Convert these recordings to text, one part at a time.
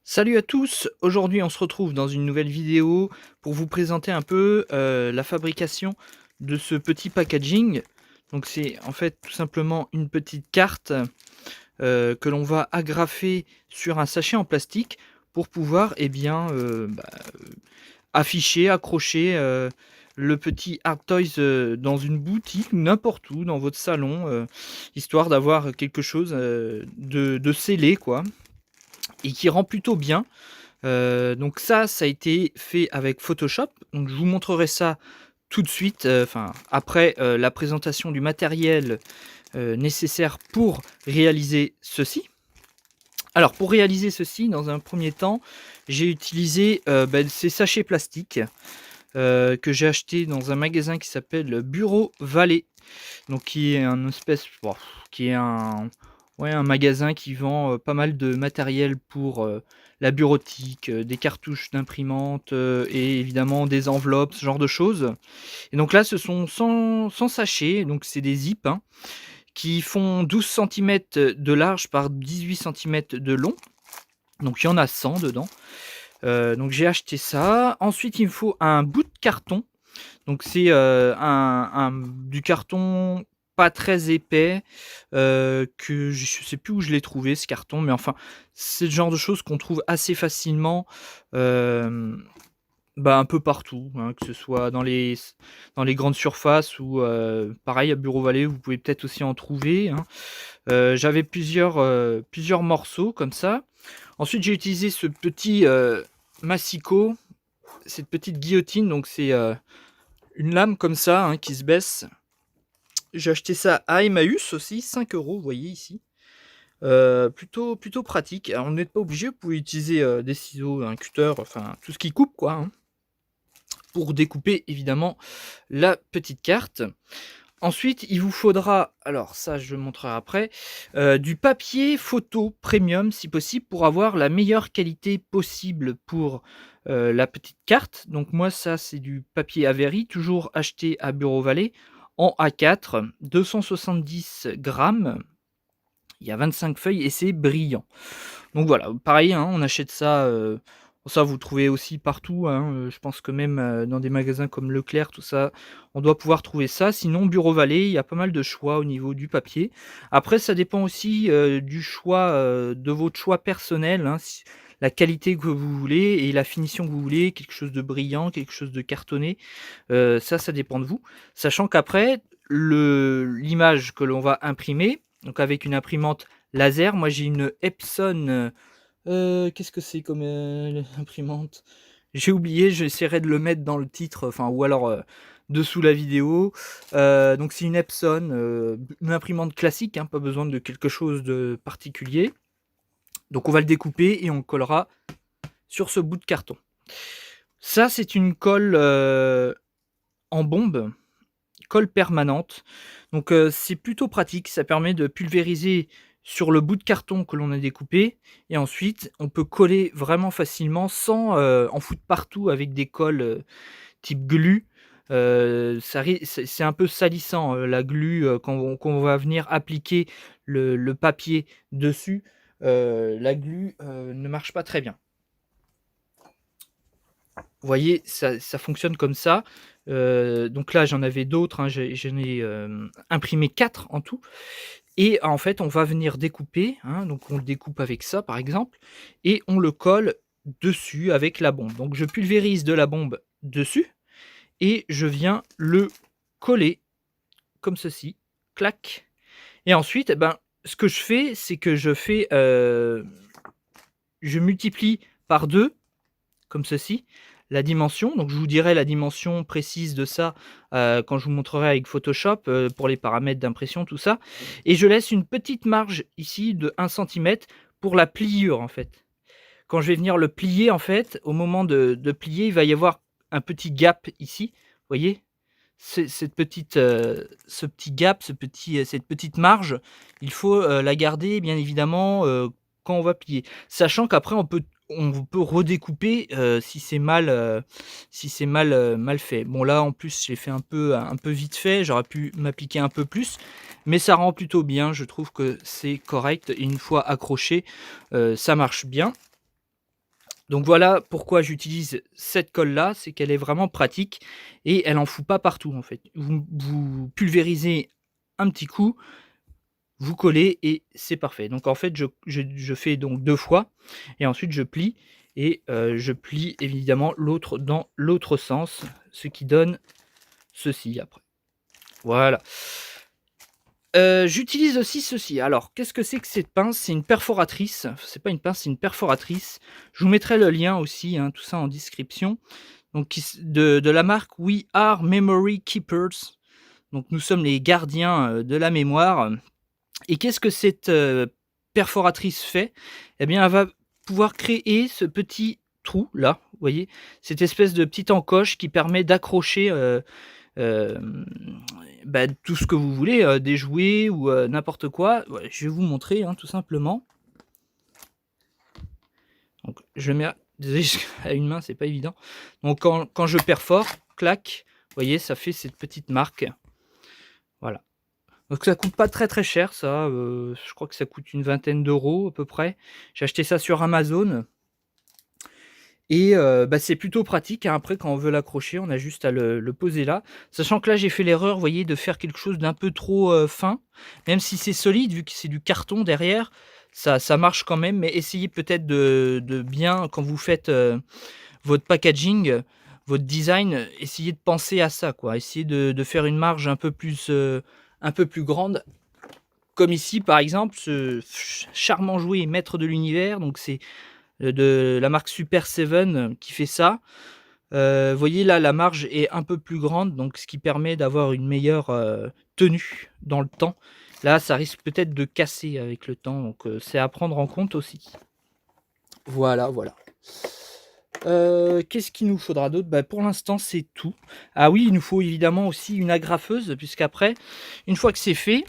Salut à tous, aujourd'hui on se retrouve dans une nouvelle vidéo pour vous présenter un peu la fabrication de ce petit packaging. Donc c'est en fait tout simplement une petite carte que l'on va agrafer sur un sachet en plastique pour pouvoir afficher, accrocher le petit Hard Toys dans une boutique, n'importe où, dans votre salon, histoire d'avoir quelque chose de scellé quoi, et qui rend plutôt bien. Donc ça a été fait avec Photoshop. Donc je vous montrerai ça tout de suite, après la présentation du matériel nécessaire pour réaliser ceci. Alors pour réaliser ceci, dans un premier temps, j'ai utilisé ces sachets plastiques que j'ai acheté dans un magasin qui s'appelle Bureau Vallée. Donc qui est un magasin qui vend pas mal de matériel pour la bureautique, des cartouches d'imprimante et évidemment des enveloppes, ce genre de choses. Et donc là, ce sont 100 sachets, donc c'est des zips hein, qui font 12 centimètres de large par 18 centimètres de long. Donc il y en a 100 dedans. Donc j'ai acheté ça. Ensuite, il me faut un bout de carton. Donc c'est du carton pas très épais, que je sais plus où je l'ai trouvé ce carton, mais enfin, c'est le genre de choses qu'on trouve assez facilement, un peu partout, hein, que ce soit dans les grandes surfaces ou pareil à Bureau Vallée, vous pouvez peut-être aussi en trouver, hein. J'avais plusieurs morceaux comme ça. Ensuite, j'ai utilisé ce petit, massicot, cette petite guillotine, donc c'est, une lame comme ça, hein, qui se baisse. J'ai acheté ça à Emmaüs aussi, 5 €, vous voyez ici. Plutôt pratique. Alors, vous n'êtes pas obligé, vous pouvez utiliser des ciseaux, un cutter, enfin tout ce qui coupe quoi, hein, pour découper évidemment la petite carte. Ensuite, il vous faudra, alors ça je le montrerai après, du papier photo premium si possible pour avoir la meilleure qualité possible pour la petite carte. Donc moi ça c'est du papier Avery, toujours acheté à Bureau Vallée, en A4, 270 grammes. Il y a 25 feuilles et c'est brillant. Donc voilà, pareil, hein, on achète ça, ça vous le trouvez aussi partout, hein, je pense que même, dans des magasins comme Leclerc, tout ça, on doit pouvoir trouver ça. Sinon, Bureau Vallée, il y a pas mal de choix au niveau du papier. Après, ça dépend aussi, du choix, de votre choix personnel, hein, si la qualité que vous voulez et la finition que vous voulez, quelque chose de brillant, quelque chose de cartonné, ça dépend de vous. Sachant qu'après, l'image que l'on va imprimer, donc avec une imprimante laser, moi j'ai une Epson, qu'est-ce que c'est comme, imprimante? J'ai oublié, j'essaierai de le mettre dans le titre, enfin ou alors, dessous la vidéo. Donc c'est une Epson, une imprimante classique, hein, pas besoin de quelque chose de particulier. Donc on va le découper et on le collera sur ce bout de carton. Ça, c'est une colle, en bombe, colle permanente. Donc c'est plutôt pratique, ça permet de pulvériser sur le bout de carton que l'on a découpé et ensuite on peut coller vraiment facilement sans, en foutre partout avec des colles, type glu. C'est un peu salissant, la glu, quand on va venir appliquer le papier dessus, la glu, ne marche pas très bien. Vous voyez, ça fonctionne comme ça. Donc là, j'en avais d'autres, hein, j'en ai, imprimé 4 en tout et en fait, on va venir découper, hein, donc on le découpe avec ça, par exemple et on le colle dessus avec la bombe. Donc je pulvérise de la bombe dessus et je viens le coller comme ceci, clac et ensuite, ce que je fais, c'est que je multiplie par 2 comme ceci, la dimension. Donc je vous dirai la dimension précise de ça, quand je vous montrerai avec Photoshop, pour les paramètres d'impression, tout ça et je laisse une petite marge ici de 1 centimètre pour la pliure, en fait. Quand je vais venir le plier, en fait, au moment de plier, il va y avoir un petit gap ici, vous voyez? Cette petite, ce petit gap, cette petite marge, il faut, la garder bien évidemment, quand on va plier. Sachant qu'après on peut on peut redécouper, si c'est mal fait. Bon là, en plus, j'ai fait un peu vite fait, j'aurais pu m'appliquer un peu plus, mais ça rend plutôt bien. Je trouve que c'est correct et une fois accroché, ça marche bien. Donc voilà pourquoi j'utilise cette colle-là, c'est qu'elle est vraiment pratique et elle en fout pas partout, en fait. Vous pulvérisez un petit coup, vous collez et c'est parfait. Donc en fait, je fais donc 2 fois et ensuite je plie et je plie évidemment l'autre dans l'autre sens, ce qui donne ceci après. Voilà. J'utilise aussi ceci. Alors, qu'est-ce que c'est que cette pince? C'est une perforatrice. C'est pas une pince, c'est une perforatrice. Je vous mettrai le lien aussi, hein, tout ça en description. Donc de la marque We Are Memory Keepers. Donc nous sommes les gardiens, de la mémoire. Et qu'est-ce que cette, perforatrice fait? Eh bien, elle va pouvoir créer ce petit trou là, vous voyez? Cette espèce de petite encoche qui permet d'accrocher, hem, bah, tout ce que vous voulez, des jouets ou, n'importe quoi. Ouais, je vais vous montrer, hein, tout simplement. Donc je mets désolé à une main, c'est pas évident. Donc quand je perfore, clac, vous voyez, ça fait cette petite marque. Voilà. Donc ça coûte pas très, très cher ça, je crois que ça coûte une vingtaine d'euros à peu près. J'ai acheté ça sur Amazon et bah, c'est plutôt pratique, hein. Après quand on veut l'accrocher, on a juste à le poser là. Sachant que là, j'ai fait l'erreur, vous voyez, de faire quelque chose d'un peu trop, fin. Même si c'est solide, vu que c'est du carton derrière, ça marche quand même. Mais essayez peut-être de bien quand vous faites, votre packaging, votre design, essayez de penser à ça, quoi. Essayez de faire une marge un peu plus grande. Comme ici, par exemple, ce charmant jouet Maître de l'univers, donc c'est, de la marque Super Seven qui fait ça. Vous voyez là, la marge est un peu plus grande, donc ce qui permet d'avoir une meilleure, tenue dans le temps. Là, ça risque peut-être de casser avec le temps, donc c'est à prendre en compte aussi. Voilà, voilà. Qu'est-ce qu'il nous faudra d'autre? Bah, pour l'instant, c'est tout. Ah oui, il nous faut évidemment aussi une agrafeuse, puisqu'après, une fois que c'est fait,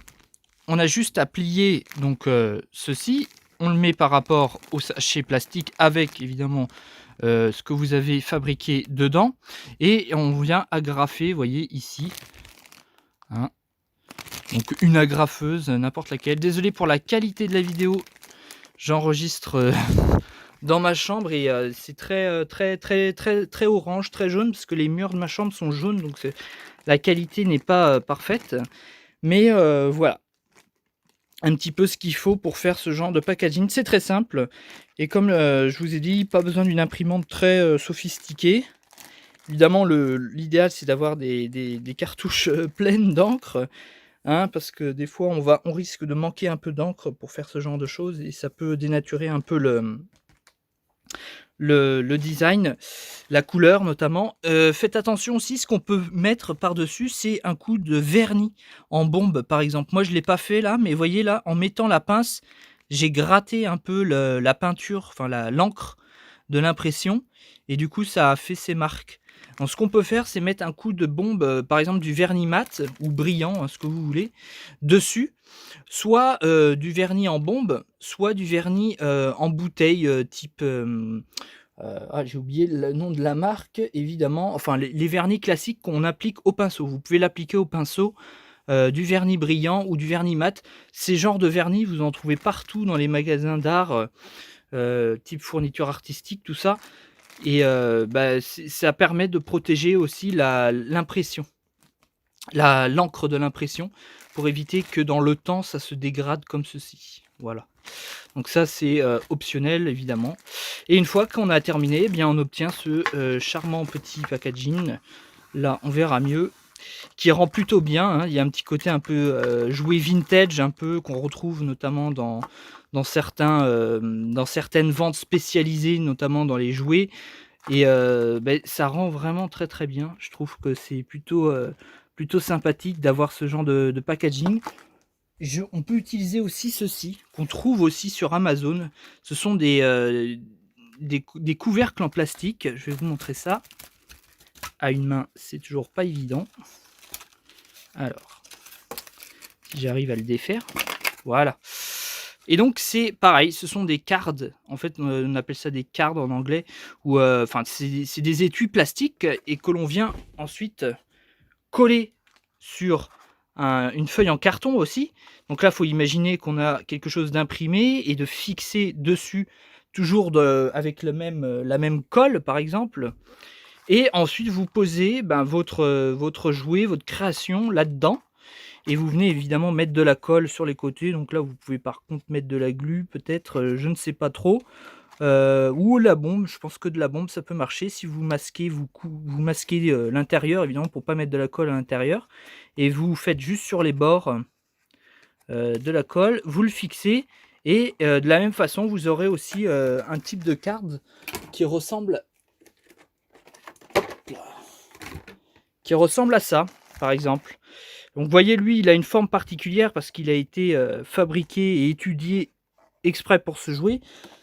on a juste à plier donc ceci, on le met par rapport au sachet plastique avec évidemment, ce que vous avez fabriqué dedans et on vient agrafer, vous voyez ici, hein. Donc une agrafeuse, n'importe laquelle. Désolé pour la qualité de la vidéo, j'enregistre, dans ma chambre et c'est très, très orange, très jaune parce que les murs de ma chambre sont jaunes donc la qualité n'est pas, parfaite. Mais voilà. Un petit peu ce qu'il faut pour faire ce genre de packaging. C'est très simple et comme, je vous ai dit, pas besoin d'une imprimante très, sophistiquée. Évidemment, l'idéal, c'est d'avoir des cartouches, pleines d'encre, hein, parce que des fois, on risque de manquer un peu d'encre pour faire ce genre de choses et ça peut dénaturer un peu le design, la couleur notamment. Faites attention aussi, ce qu'on peut mettre par-dessus, c'est un coup de vernis en bombe, par exemple. Moi, je ne l'ai pas fait là, mais voyez là, en mettant la pince, j'ai gratté un peu la peinture, enfin l'encre de l'impression et du coup, ça a fait ses marques. Donc ce qu'on peut faire, c'est mettre un coup de bombe, par exemple du vernis mat ou brillant, hein, ce que vous voulez, dessus. Soit, du vernis en bombe, soit du vernis, en bouteille, type, j'ai oublié le nom de la marque évidemment, enfin les vernis classiques qu'on applique au pinceau. Vous pouvez l'appliquer au pinceau, du vernis brillant ou du vernis mat. Ces genres de vernis, vous en trouvez partout dans les magasins d'art, type fourniture artistique, tout ça et bah, ça permet de protéger aussi l'impression, l'encre de l'impression pour éviter que dans le temps, ça se dégrade comme ceci. Voilà. Donc ça, c'est, optionnel évidemment et une fois qu'on a terminé, eh bien, on obtient ce, charmant petit packaging. Là, on verra mieux, qui rend plutôt bien, hein. Il y a un petit côté un peu, jouet vintage, un peu, qu'on retrouve notamment dans dans certaines ventes spécialisées, notamment dans les jouets et beh, ça rend vraiment très, très bien. Je trouve que c'est plutôt sympathique d'avoir ce genre de packaging. On peut utiliser aussi ceci, qu'on trouve aussi sur Amazon. Ce sont des couvercles en plastique. Je vais vous montrer ça. À une main, c'est toujours pas évident. Alors, si j'arrive à le défaire. Voilà. Et donc c'est pareil, ce sont des cards, en fait, on appelle ça des cards en anglais ou enfin c'est des étuis plastiques et que l'on vient ensuite coller sur une feuille en carton aussi. Donc là, il faut imaginer qu'on a quelque chose d'imprimé et de fixer dessus, toujours avec la même colle, par exemple. Et ensuite, vous posez votre jouet, votre création là-dedans. Et vous venez évidemment mettre de la colle sur les côtés. Donc là, vous pouvez par contre mettre de la glu, peut-être, je ne sais pas trop. Ou la bombe, je pense que de la bombe, ça peut marcher. Si vous masquez, vous masquez l'intérieur, évidemment, pour pas mettre de la colle à l'intérieur. Et vous faites juste sur les bords de la colle, vous le fixez. Et de la même façon, vous aurez aussi un type de card qui ressemble à ça, par exemple. Donc vous voyez, lui, il a une forme particulière parce qu'il a été fabriqué et étudié exprès pour ce jouet.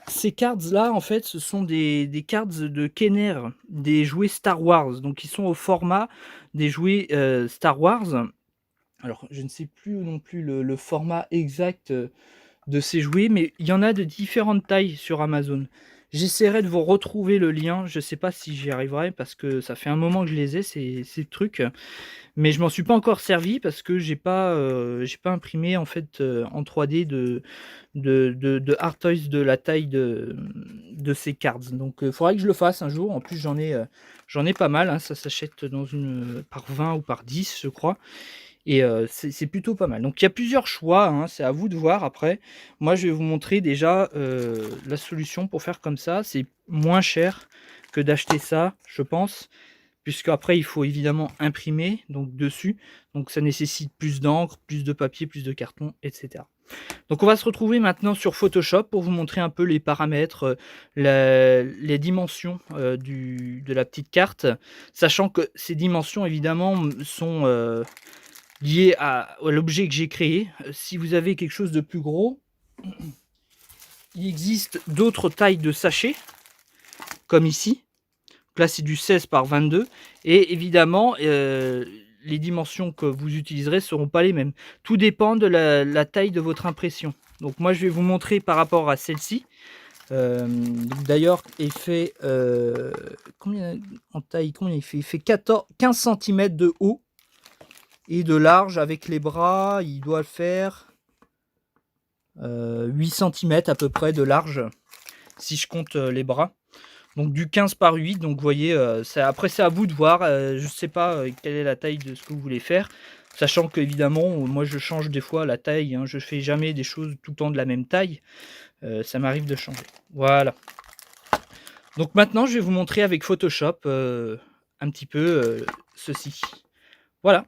Ces cards-là, en fait, ce sont des cards de Kenner, des jouets Star Wars. Donc ils sont au format des jouets Star Wars. Alors, je ne sais plus non plus le format exact de ces jouets, mais il y en a de différentes tailles sur Amazon. J'essaierai de vous retrouver le lien. Je ne sais pas si j'y arriverai parce que ça fait un moment que je les ai, ces trucs. Mais je m'en suis pas encore servi parce que j'ai pas imprimé en fait en 3D de hard toys de la taille de ces cards. Donc il faudrait que je le fasse un jour. En plus j'en ai pas mal, hein. Ça s'achète par 20 ou par 10 je crois. Et c'est plutôt pas mal. Donc il y a plusieurs choix, hein, c'est à vous de voir après. Moi je vais vous montrer déjà la solution pour faire comme ça. C'est moins cher que d'acheter ça, je pense. Puisque après il faut évidemment imprimer donc dessus, donc ça nécessite plus d'encre, plus de papier, plus de carton, etc. Donc on va se retrouver maintenant sur Photoshop pour vous montrer un peu les paramètres, les dimensions de la petite carte, sachant que ces dimensions évidemment sont liées à l'objet que j'ai créé. Si vous avez quelque chose de plus gros, il existe d'autres tailles de sachets, comme ici. Là, c'est du 16 par 22. Et évidemment, les dimensions que vous utiliserez ne seront pas les mêmes. Tout dépend de la taille de votre impression. Donc moi, je vais vous montrer par rapport à celle-ci. D'ailleurs, il fait combien en taille, combien il fait? Il fait 15 cm de haut et de large avec les bras. Il doit faire 8 cm à peu près de large, si je compte les bras. Donc du 15 par 8, donc vous voyez, après c'est à vous de voir, je ne sais pas quelle est la taille de ce que vous voulez faire, sachant que évidemment, moi je change des fois la taille, hein, je ne fais jamais des choses tout le temps de la même taille, ça m'arrive de changer. Voilà. Donc maintenant je vais vous montrer avec Photoshop un petit peu ceci. Voilà.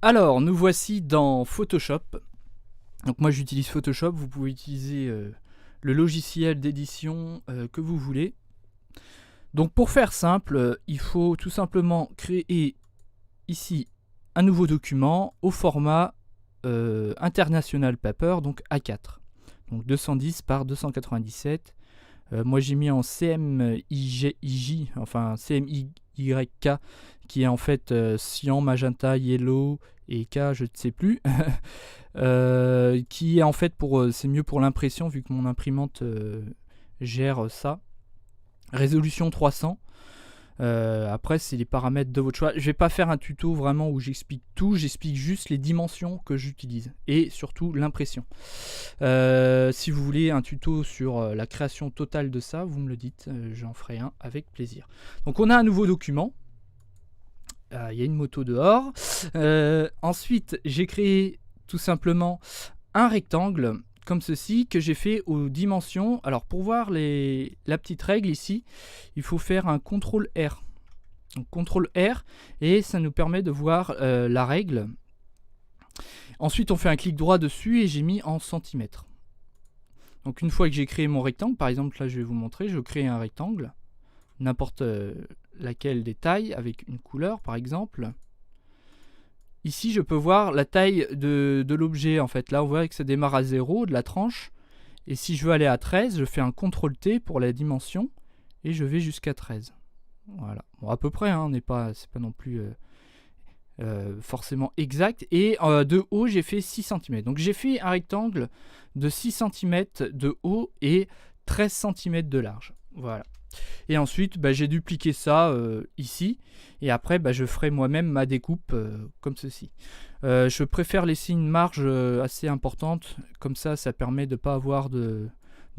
Alors nous voici dans Photoshop. Donc moi j'utilise Photoshop, vous pouvez utiliser le logiciel d'édition que vous voulez. Donc pour faire simple, il faut tout simplement créer ici un nouveau document au format International Paper, donc A4. Donc 210 par 297. Moi j'ai mis en CMYJ, enfin CMYK, qui est en fait cyan, magenta, yellow et K, je ne sais plus. Qui est en fait c'est mieux pour l'impression vu que mon imprimante gère ça. Résolution 300. Après c'est les paramètres de votre choix. Je vais pas faire un tuto vraiment où j'explique tout, j'explique juste les dimensions que j'utilise et surtout l'impression. Si vous voulez un tuto sur la création totale de ça, vous me le dites, j'en ferai un avec plaisir. Donc on a un nouveau document. Il y a une moto dehors. Ensuite j'ai créé tout simplement un rectangle comme ceci que j'ai fait aux dimensions. Alors pour voir la petite règle ici, il faut faire un CTRL R. Donc CTRL R et ça nous permet de voir la règle. Ensuite on fait un clic droit dessus et j'ai mis en centimètres. Donc une fois que j'ai créé mon rectangle, par exemple là je vais vous montrer, je crée un rectangle, n'importe laquelle des tailles avec une couleur par exemple. Ici, je peux voir la taille de l'objet. En fait, là, on voit que ça démarre à 0 de la tranche. Et si je veux aller à 13, je fais un CTRL-T pour la dimension. Et je vais jusqu'à 13. Voilà. Bon, à peu près, hein, c'est pas non plus forcément exact. Et de haut, j'ai fait 6 cm. Donc j'ai fait un rectangle de 6 cm de haut et 13 cm de large. Voilà. Et ensuite, j'ai dupliqué ça ici. Et après, je ferai moi-même ma découpe comme ceci. Je préfère laisser une marge assez importante. Comme ça permet de ne pas avoir de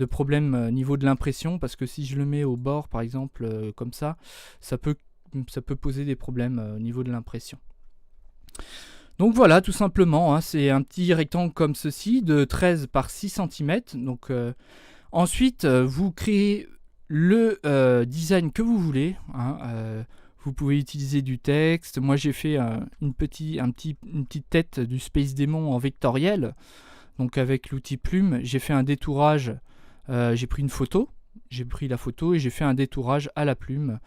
problème au niveau de l'impression. Parce que si je le mets au bord, par exemple, comme ça peut poser des problèmes au niveau de l'impression. Donc voilà, tout simplement, hein, c'est un petit rectangle comme ceci, de 13 par 6 cm. Donc, ensuite, vous créez le design que vous voulez. Hein, vous pouvez utiliser du texte. Moi, j'ai fait une petite tête du Space Demon en vectoriel. Donc, avec l'outil plume, j'ai fait un détourage. J'ai pris une photo. J'ai pris la photo et j'ai fait un détourage à la plume.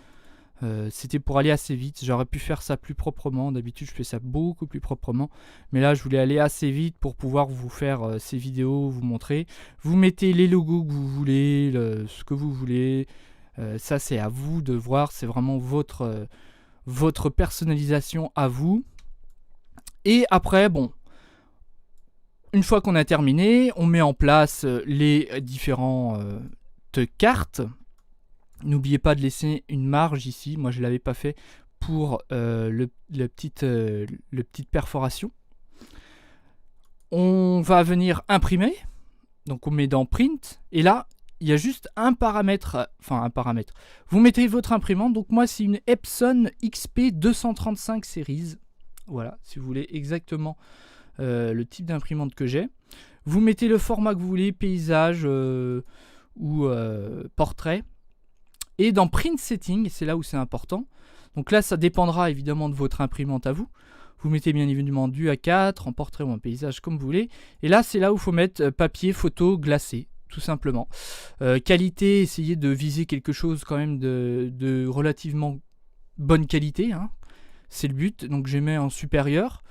C'était pour aller assez vite. J'aurais pu faire ça plus proprement. D'habitude, je fais ça beaucoup plus proprement. Mais là, je voulais aller assez vite pour pouvoir vous faire ces vidéos, vous montrer. Vous mettez les logos que vous voulez, ce que vous voulez. Ça, c'est à vous de voir. C'est vraiment votre personnalisation à vous. Et après, bon, une fois qu'on a terminé, on met en place les différentes cartes. N'oubliez pas de laisser une marge ici. Moi, je ne l'avais pas fait pour le petite perforation. On va venir imprimer. Donc, on met dans Print. Et là, il y a juste un paramètre. Enfin, un paramètre. Vous mettez votre imprimante. Donc, moi, c'est une Epson XP 235 Series. Voilà, si vous voulez exactement le type d'imprimante que j'ai. Vous mettez le format que vous voulez, paysage ou portrait. Et dans Print Setting, c'est là où c'est important. Donc là, ça dépendra évidemment de votre imprimante à vous. Vous mettez bien évidemment du A4, en portrait ou en paysage, comme vous voulez. Et là, c'est là où il faut mettre papier, photo, glacé, tout simplement. Qualité, essayez de viser quelque chose quand même de relativement bonne qualité. Hein. C'est le but. Donc je mets en supérieur.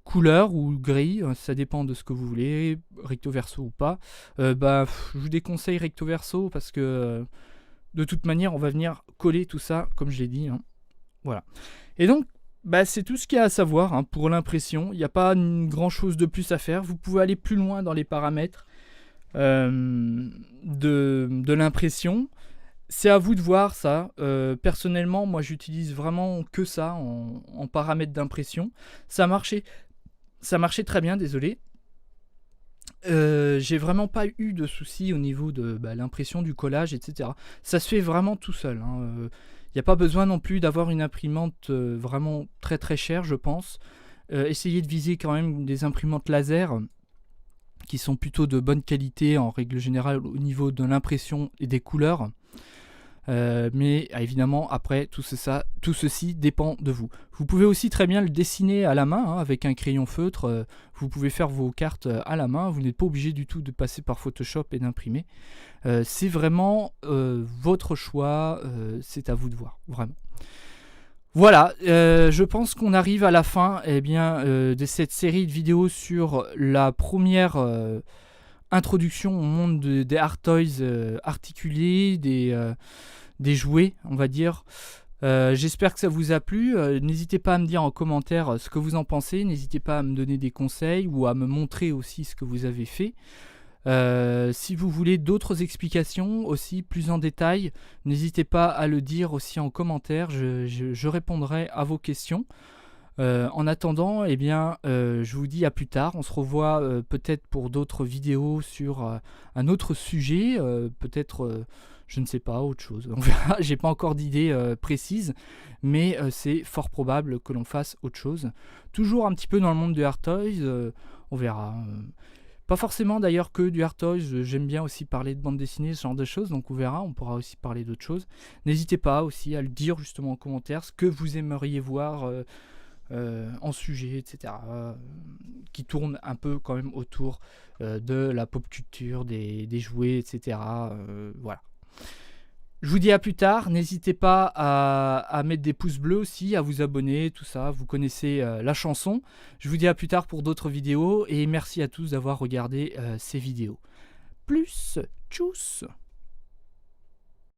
Couleur ou gris, ça dépend de ce que vous voulez, recto verso ou pas. Je vous déconseille recto verso parce que de toute manière, on va venir coller tout ça, comme je l'ai dit. Hein. Voilà. Et donc, c'est tout ce qu'il y a à savoir hein, pour l'impression. Il n'y a pas grand chose de plus à faire. Vous pouvez aller plus loin dans les paramètres de l'impression. C'est à vous de voir ça. Personnellement, moi, j'utilise vraiment que ça en paramètres d'impression. Ça marchait très bien, désolé. J'ai vraiment pas eu de soucis au niveau de l'impression, du collage, etc. Ça se fait vraiment tout seul. Il n'y a pas besoin non plus d'avoir une imprimante vraiment très très chère, je pense. Essayez de viser quand même des imprimantes laser qui sont plutôt de bonne qualité en règle générale au niveau de l'impression et des couleurs. Mais évidemment après tout ceci dépend de vous. Vous pouvez aussi très bien le dessiner à la main hein, avec un crayon feutre. Vous pouvez faire vos cartes à la main. Vous n'êtes pas obligé du tout de passer par Photoshop et d'imprimer. C'est vraiment votre choix. C'est à vous de voir vraiment. Voilà, je pense qu'on arrive à la fin de cette série de vidéos sur la première introduction au monde des Art Toys articulés, des jouets, on va dire. J'espère que ça vous a plu. N'hésitez pas à me dire en commentaire ce que vous en pensez. N'hésitez pas à me donner des conseils ou à me montrer aussi ce que vous avez fait. Si vous voulez d'autres explications aussi plus en détail, n'hésitez pas à le dire aussi en commentaire. Je répondrai à vos questions. En attendant, je vous dis à plus tard. On se revoit peut-être pour d'autres vidéos sur un autre sujet, peut-être, je ne sais pas, autre chose. On verra. J'ai pas encore d'idée précise, mais c'est fort probable que l'on fasse autre chose. Toujours un petit peu dans le monde du Art Toys, on verra. Pas forcément d'ailleurs que du Art Toys, j'aime bien aussi parler de bande dessinée, ce genre de choses, donc on verra, on pourra aussi parler d'autres choses. N'hésitez pas aussi à le dire justement en commentaire, ce que vous aimeriez voir en sujet, etc. Qui tourne un peu quand même autour de la pop culture, des jouets, etc. Voilà. Je vous dis à plus tard, n'hésitez pas à mettre des pouces bleus aussi, à vous abonner, tout ça, vous connaissez la chanson. Je vous dis à plus tard pour d'autres vidéos et merci à tous d'avoir regardé ces vidéos. Plus, tchuss!